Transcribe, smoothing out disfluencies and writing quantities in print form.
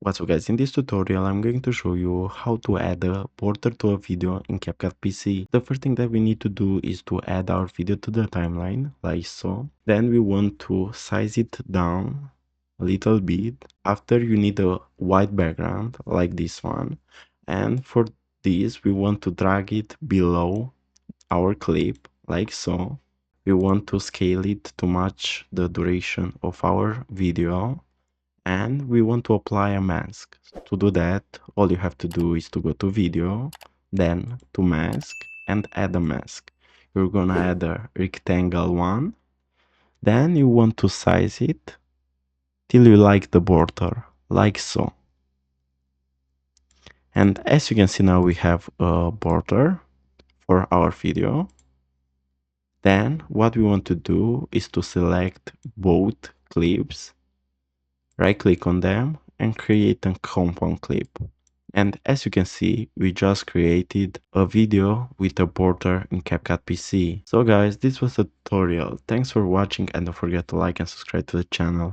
What's up guys, in this tutorial I'm going to show you how to add a border to a video in CapCut PC. The first thing that we need to do is to add our video to the timeline, like so. Then we want to size it down a little bit. After you need a white background like this one. And for this we want to drag it below our clip, like so. We want to scale it to match the duration of our video. And we want to apply a mask. To do that, all you have to do is to go to video, then to mask and add a mask. You're gonna add a rectangle one, then you want to size it till you like the border, like so. And as you can see now we have a border for our video. Then what we want to do is to select both clips, right click on them and create a compound clip. And as you can see, we just created a video with a border in CapCut PC. So guys, this was the tutorial. Thanks for watching and don't forget to like and subscribe to the channel.